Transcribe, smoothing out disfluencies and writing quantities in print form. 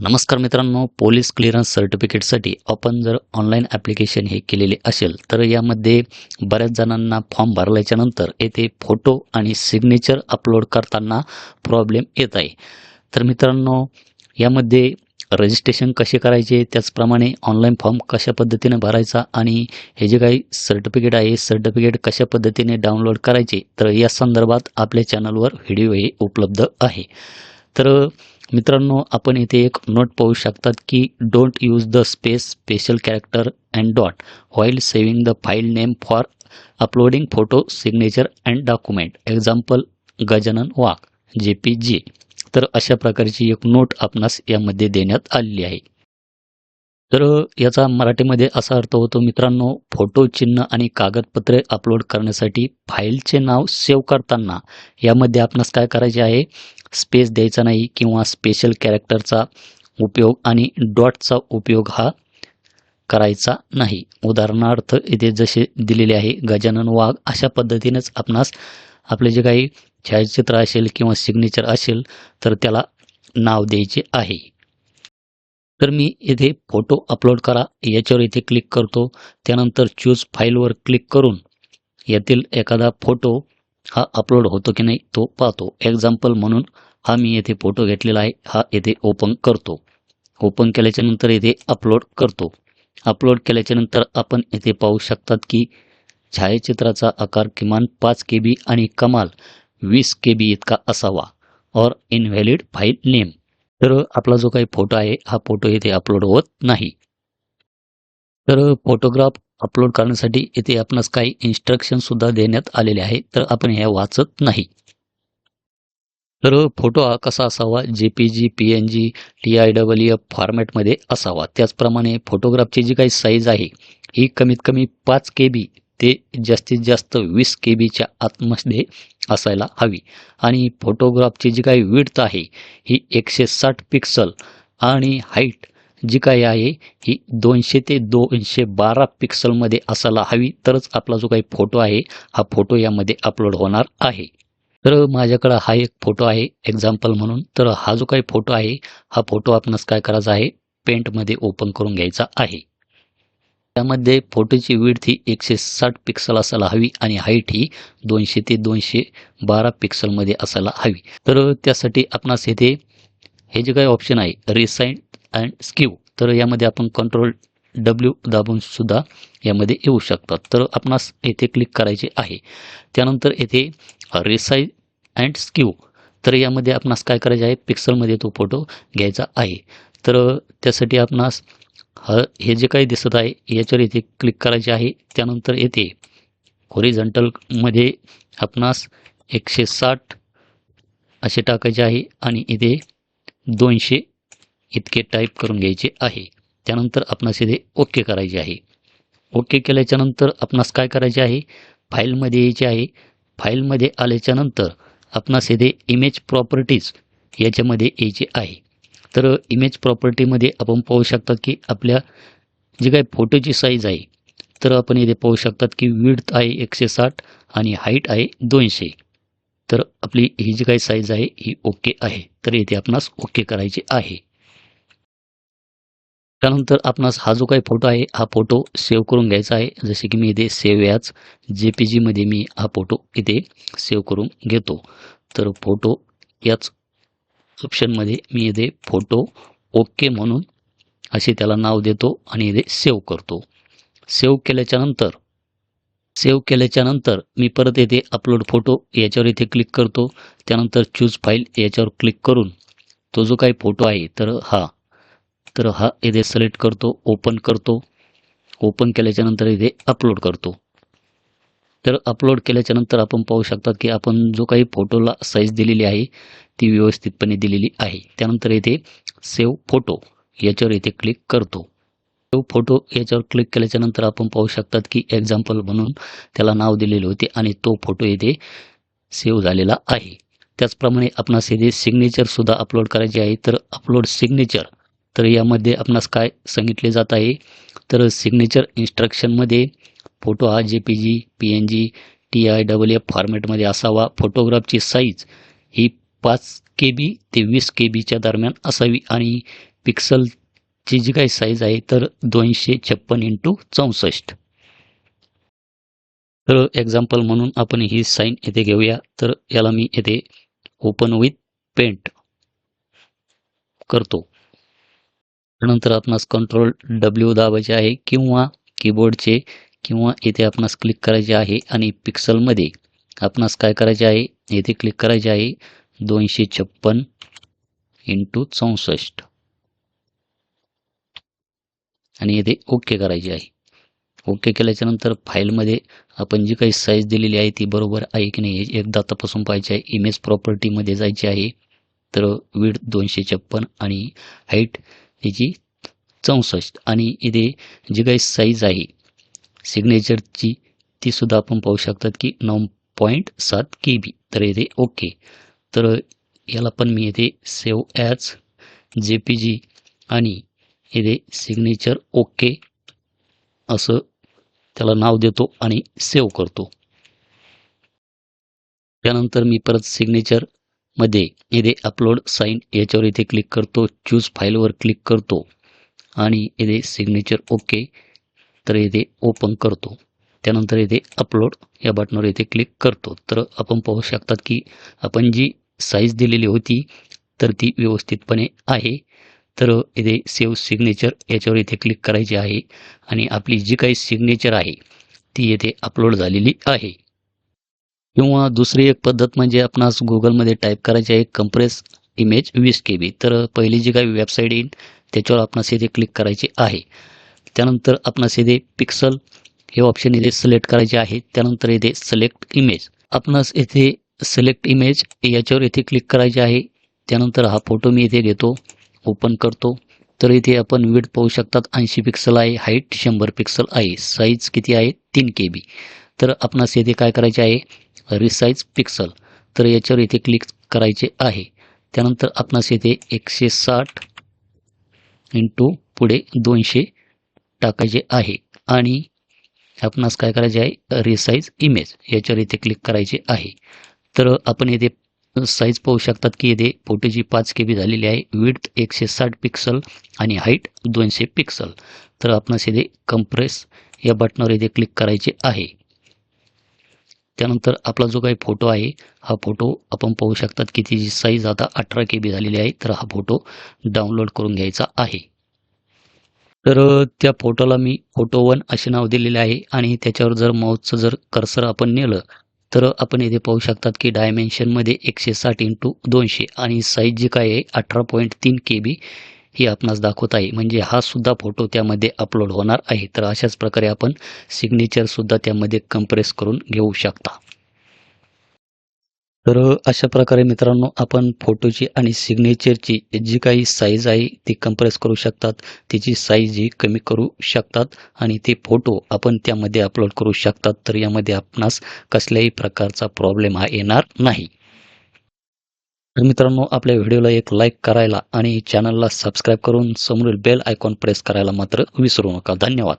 नमस्कार मित्रांनो, police clearance सर्टिफिकेटसाठी आपण जर ऑनलाईन ॲप्लिकेशन हे केलेले असेल तर यामध्ये बऱ्याच जणांना फॉर्म भरल्याच्यानंतर येथे फोटो आणि सिग्नेचर अपलोड करताना प्रॉब्लेम येत आहे. तर मित्रांनो, यामध्ये रजिस्ट्रेशन कसे करायचे, त्याचप्रमाणे ऑनलाईन फॉर्म कशा पद्धतीने भरायचा आणि हे जे काही सर्टिफिकेट आहे सर्टिफिकेट कशा पद्धतीने डाउनलोड करायचे, तर या संदर्भात आपल्या चॅनलवर व्हिडिओ हे उपलब्ध आहे. तर मित्रांनो, आपण इथे एक नोट पाहू शकतात की don't use the space special character and dot while saving the file name for uploading photo signature and document. Example Gajanan Wagh JPG. तर अशा प्रकारची एक नोट आपणास यामध्ये देण्यात आलेली आहे. तर याचा मराठीमध्ये असा अर्थ होतो मित्रांनो, फोटो, चिन्ह आणि कागदपत्रे अपलोड करण्यासाठी फाईलचे नाव सेव्ह करताना यामध्ये आपणास काय करायचे आहे, स्पेस द्यायचा नाही किंवा स्पेशल कॅरेक्टरचा उपयोग आणि डॉटचा उपयोग हा करायचा नाही. उदाहरणार्थ इथे जसे दिलेले आहे गजानन वाघ, अशा पद्धतीनेच आपणास आपले जे काही छायाचित्र असेल किंवा सिग्नेचर असेल तर त्याला नाव द्यायचे आहे. तर मी इथे फोटो अपलोड करा याच्यावर इथे क्लिक करतो. त्यानंतर चूज फाईलवर क्लिक करून यातील एखादा फोटो हा अपलोड होतो की नाही तो पाहतो. एक्झाम्पल म्हणून हा मी येथे फोटो घेतलेला आहे, हा येथे ओपन करतो. ओपन केल्याच्यानंतर येथे अपलोड करतो. अपलोड केल्याच्यानंतर आपण येथे पाहू शकतात की छायाचित्राचा आकार किमान 5 KB आणि कमाल 20 KB इतका असावा और इनव्हॅलिड फाईल नेम. तर आपला जो काही फोटो आहे हा फोटो इथे अपलोड होत नाही. तर फोटोग्राफ अपलोड करण्यासाठी इथे आपणास काही इन्स्ट्रक्शन सुद्धा देण्यात आलेले आहे, तर आपण हे वाचत नाही. तर फोटो हा कसा असावा, JPG, PNG, TIFF फॉर्मॅटमध्ये असावा. त्याचप्रमाणे फोटोग्राफची जी काही साईज आहे ही कमीत कमी 5 KB ते जास्तीत जास्त 20 KBच्या आतमध्ये असायला हवी आणि फोटोग्राफची जी काही विड्थ आहे ही 160 पिक्सल आणि हाईट जी काही आहे ही 200 ते 212 पिक्सलमध्ये असायला हवी, तरच आपला जो काही फोटो आहे हा फोटो यामध्ये अपलोड होणार आहे. तर माझ्याकडं हा एक फोटो आहे एक्झाम्पल म्हणून. तर हा जो काही फोटो आहे हा फोटो आपणास काय करायचा आहे, पेंटमध्ये ओपन करून घ्यायचा आहे. त्यामध्ये फोटोची विड्थ ही 160 पिक्सल असायला हवी आणि हाईट ही 200 ते 212 पिक्सलमध्ये असायला हवी. तर त्यासाठी आपणास येथे हे जे काही ऑप्शन आहे रिसाईन अँड स्क्यू, तर यामध्ये आपण Ctrl W दाबून सुद्धा यामध्ये येऊ शकतात. तर आपणास येथे क्लिक करायचे आहे. त्यानंतर येथे रिसाईज अँड स्क्यू, तर यामध्ये आपणास काय करायचे आहे, पिक्सलमध्ये तो फोटो घ्यायचा आहे. तर त्यासाठी आपणास हे जे काही दिसत आहे याच्यावर इथे क्लिक करायचे आहे. त्यानंतर येथे हॉरिझॉन्टलमध्ये आपणास 160 असे टाकायचे आहे आणि इथे 200 इतके टाईप करून घ्यायचे आहे. त्यानंतर आपणास इथे ओके करायचे आहे. ओके केल्याच्यानंतर आपणास काय करायचे आहे, फाईलमध्ये यायचे आहे. फाईलमध्ये आल्याच्यानंतर आपणास इथे इमेज प्रॉपर्टीज याच्यामध्ये यायचे आहे. तर इमेज प्रॉपर्टीमध्ये आपण पाहू शकतात की आपल्या जी काही फोटोची साईज आहे, तर आपण इथे पाहू शकतात की विड्थ आहे 160 आणि हाईट आहे 200. तर आपली ही जी काही साईज आहे ही ओके आहे. तर इथे आपणास ओके करायचे आहे. त्यानंतर आपणास हा जो काही फोटो आहे हा फोटो सेव्ह करून घ्यायचा आहे. जसे की मी इथे सेव्ह ॲज JPG मध्ये मी हा फोटो इथे सेव्ह करून घेतो. तर फोटो याच ऑप्शनमध्ये मी इथे फोटो ओके म्हणून असे त्याला नाव देतो आणि इथे सेव्ह करतो. सेव्ह केल्याच्यानंतर मी परत येथे अपलोड फोटो याच्यावर इथे क्लिक करतो. त्यानंतर चूज फाईल याच्यावर क्लिक करून तो जो काही फोटो आहे तर हा इथे सिलेक्ट करतो, ओपन करतो. ओपन केल्याच्यानंतर इथे अपलोड करतो. तर अपलोड केल्याच्यानंतर आपण पाहू शकतात की आपण जो काही फोटोला साईज दिलेली आहे ती व्यवस्थितपणे दिलेली आहे. त्यानंतर इथे सेव्ह फोटो याच्यावर इथे क्लिक करतो. सेव्ह फोटो याच्यावर क्लिक केल्याच्यानंतर आपण पाहू शकतात की एक्झाम्पल म्हणून त्याला नाव दिलेले होते आणि तो फोटो इथे सेव्ह झालेला आहे. त्याचप्रमाणे आपणास इथे सिग्नेचरसुद्धा अपलोड करायचे आहे. तर अपलोड सिग्नेचर, तर यामध्ये आपणास काय सांगितले जात आहे, तर सिग्नेचर इन्स्ट्रक्शनमध्ये फोटो हा JPG, PNG, TIFF फॉर्मॅटमध्ये असावा. फोटोग्राफची साईज ही 5 KB ते 20 KB दरम्यान असावी आणि पिक्सलची जी काही साईज आहे तर 256x64. तर एक्झाम्पल म्हणून आपण ही साईन येथे घेऊया. तर याला मी येथे ओपन विथ पेंट करतो. त्यानंतर आपणास Ctrl+W दाबायचे आहे किंवा कीबोर्डचे किंवा येथे आपणास क्लिक करायचे आहे आणि पिक्सलमध्ये आपणास काय करायचे आहे, येथे क्लिक करायचे आहे 256x64 आणि येथे ओके करायचे आहे. ओके केल्याच्यानंतर फाईलमध्ये आपण जी काही साईज दिलेली आहे ती बरोबर आहे की नाही एकदा तपासून पाहायचे आहे. इमेज प्रॉपर्टीमध्ये जायचे आहे. तर विड्थ 256 आणि हाईट त्याची 64 आणि इथे जी काही साईज आहे सिग्नेचरची ती सुद्धा आपण पाहू शकतात की 9.7 KB. तर येथे ओके. तर याला पण मी येथे सेव्ह ॲज JPG आणि येथे सिग्नेचर ओके असं त्याला नाव देतो आणि सेव्ह करतो. त्यानंतर मी परत सिग्नेचरमध्ये येथे अपलोड साईन याच्यावर इथे क्लिक करतो. चूज फाईलवर क्लिक करतो आणि येथे सिग्नेचर ओके तर येथे ओपन करतो. त्यानंतर येथे अपलोड या बटनावर येथे क्लिक करतो. तर आपण पाहू शकतात की आपण जी साईज दिलेली होती तर ती व्यवस्थितपणे आहे. तर येथे सेव्ह सिग्नेचर याच्यावर इथे क्लिक करायचे आहे आणि आपली जी काही सिग्नेचर आहे ती येथे अपलोड झालेली आहे. किंवा दुसरी एक पद्धत म्हणजे आपणास Googleमध्ये टाईप करायचे आहे कंप्रेस इमेज 20 KB. तर पहिली जी काही वेबसाईट येईल त्याच्यावर आपणास येथे क्लिक करायचे आहे. त्यानंतर आपणास येथे पिक्सल हे ऑप्शन इथे सिलेक्ट करायचे आहे. त्यानंतर येथे सिलेक्ट इमेज आपणास येथे सिलेक्ट इमेज याच्यावर इथे क्लिक करायचे आहे. त्यानंतर हा फोटो मी इथे घेतो, ओपन करतो. तर इथे आपण विड्थ पाहू शकतात 80 पिक्सल आहे, हाईट 100 पिक्सल आहे, साईज किती आहे 3 KB. तर आपणास येथे काय करायचे आहे रिसाइज पिक्सल तर याच्यावर इथे क्लिक करायचे आहे. त्यानंतर आपणास येथे 160 इंटू पुढे 200 टाकायचे आहे आणि आपणास काय करायचे आहे रिसाइज इमेज याच्यावर इथे क्लिक करायचे आहे. तर आपण येथे साईज पाहू शकतात की येथे फोटोची 5 KB झालेली आहे, विड्थ 160 पिक्सल आणि हाईट 200 पिक्सल. तर आपणास येथे कंप्रेस या बटनावर येथे क्लिक करायचे आहे. त्यानंतर आपला जो काही फोटो आहे हा फोटो आपण पाहू शकतात की त्याची साईज आता 18 KB झालेली आहे. तर हा फोटो डाउनलोड करून घ्यायचा आहे. तर त्या फोटोला मी फोटो 1 असे नाव दिलेले आहे आणि त्याच्यावर जर माऊसचं जर कर्सर आपण नेलं तर आपण इथे पाहू शकतात की डायमेन्शनमध्ये 160x200 आणि साईज जी काय आहे 18.3 KB ही आपणास दाखवत आहे. म्हणजे हा सुद्धा फोटो त्यामध्ये अपलोड होणार आहे. तर अशाच प्रकारे आपण सिग्नेचरसुद्धा त्यामध्ये कंप्रेस करून घेऊ शकता. तर अशा प्रकारे मित्रांनो आपण फोटोची आणि सिग्नेचरची जी काही साईज आहे ती कंप्रेस करू शकतात. तिची साईज ही कमी करू शकतात आणि ते फोटो आपण त्यामध्ये अपलोड करू शकतात. तर यामध्ये आपणास कसल्याही प्रकारचा प्रॉब्लेम हा येणार नाही. तर मित्रांनो आपल्या व्हिडिओला एक लाईक करायला आणि चॅनलला सबस्क्राईब करून समोरील बेल आयकॉन प्रेस करायला मात्र विसरू नका. धन्यवाद.